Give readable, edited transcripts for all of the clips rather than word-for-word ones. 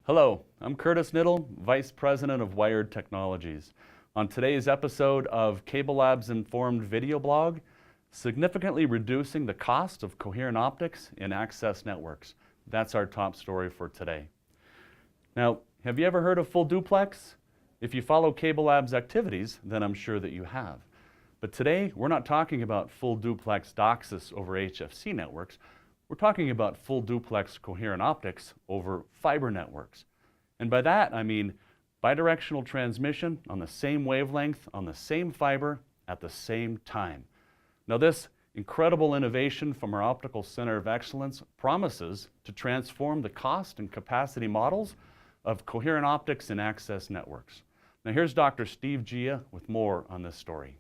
Hello, I'm Curtis Niddle, Vice President of Wired Technologies. On today's episode of CableLabs Informed Video Blog, significantly reducing the cost of coherent optics in access networks. That's our top story for today. Now, have you ever heard of full duplex? If you follow CableLabs activities, then I'm sure that you have. But today, we're not talking about full duplex DOCSIS over HFC networks. We're talking about full duplex coherent optics over fiber networks. And by that, I mean bidirectional transmission on the same wavelength, on the same fiber, at the same time. Now, this incredible innovation from our Optical Center of Excellence promises to transform the cost and capacity models of coherent optics in access networks. Now, here's Dr. Steve Gia with more on this story.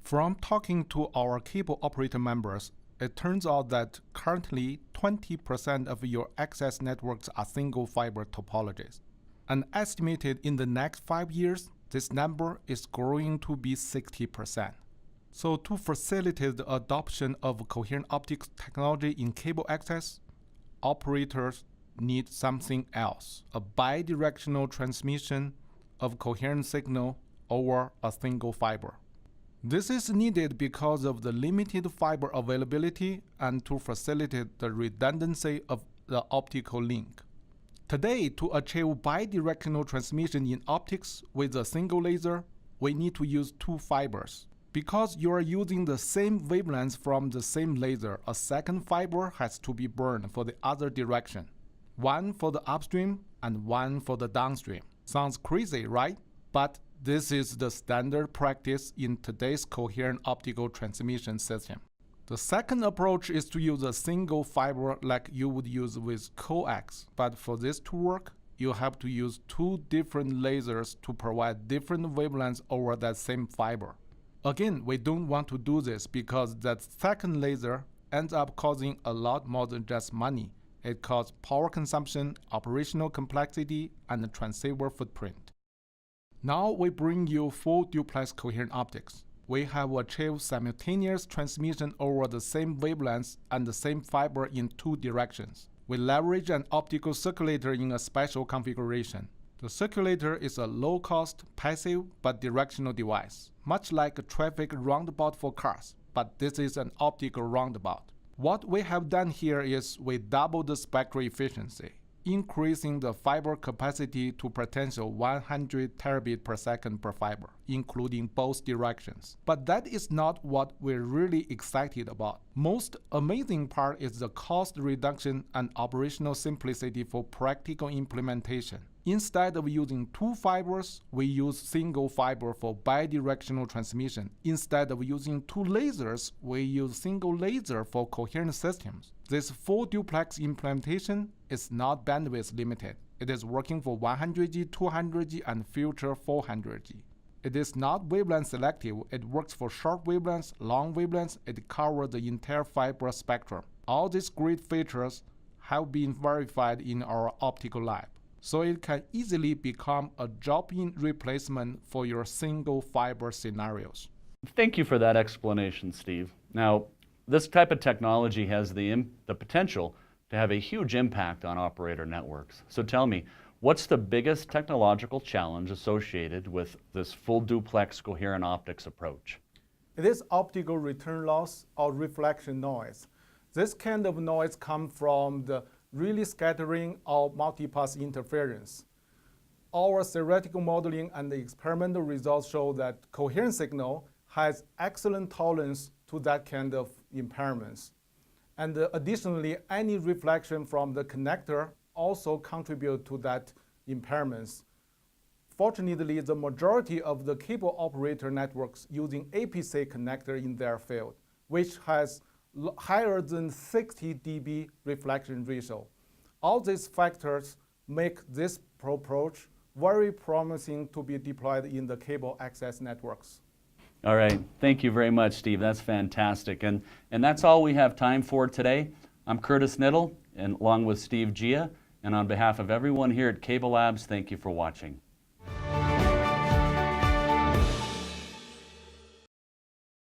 From talking to our cable operator members, it turns out that currently 20% of your access networks are single fiber topologies. And estimated in the next 5 years, this number is growing to be 60%. So to facilitate the adoption of coherent optics technology in cable access, operators need something else, a bidirectional transmission of coherent signal over a single fiber. This is needed because of the limited fiber availability and to facilitate the redundancy of the optical link. Today, to achieve bidirectional transmission in optics with a single laser, we need to use two fibers. Because you are using the same wavelengths from the same laser, a second fiber has to be burned for the other direction. One for the upstream and one for the downstream. Sounds crazy, right? But this is the standard practice in today's coherent optical transmission system. The second approach is to use a single fiber like you would use with coax. But for this to work, you have to use two different lasers to provide different wavelengths over that same fiber. Again, we don't want to do this because that second laser ends up causing a lot more than just money. It causes power consumption, operational complexity, and a transceiver footprint. Now we bring you full duplex coherent optics. We have achieved simultaneous transmission over the same wavelengths and the same fiber in two directions. We leverage an optical circulator in a special configuration. The circulator is a low-cost, passive, but directional device, much like a traffic roundabout for cars, but this is an optical roundabout. What we have done here is we double the spectral efficiency, increasing the fiber capacity to potential 100 terabit per second per fiber, including both directions. But that is not what we're really excited about. Most amazing part is the cost reduction and operational simplicity for practical implementation. Instead of using two fibers, we use single fiber for bidirectional transmission. Instead of using two lasers, we use single laser for coherent systems. This full duplex implementation is not bandwidth limited. It is working for 100G, 200G, and future 400G. It is not wavelength selective. It works for short wavelengths, long wavelengths. It covers the entire fiber spectrum. All these great features have been verified in our optical lab. So it can easily become a drop-in replacement for your single fiber scenarios. Thank you for that explanation, Steve. Now, this type of technology has the potential to have a huge impact on operator networks. So tell me, what's the biggest technological challenge associated with this full duplex coherent optics approach? It is optical return loss or reflection noise. This kind of noise comes from the really scattering or multipath interference. Our theoretical modeling and the experimental results show that coherent signal has excellent tolerance to that kind of impairments. And additionally, any reflection from the connector also contribute to that impairments. Fortunately, the majority of the cable operator networks using APC connector in their field, which has higher than 60 dB reflection ratio. All these factors make this approach very promising to be deployed in the cable access networks. All right, thank you very much, Steve. That's fantastic. And that's all we have time for today. I'm Curtis Niddle, and along with Steve Gia, and on behalf of everyone here at CableLabs, thank you for watching.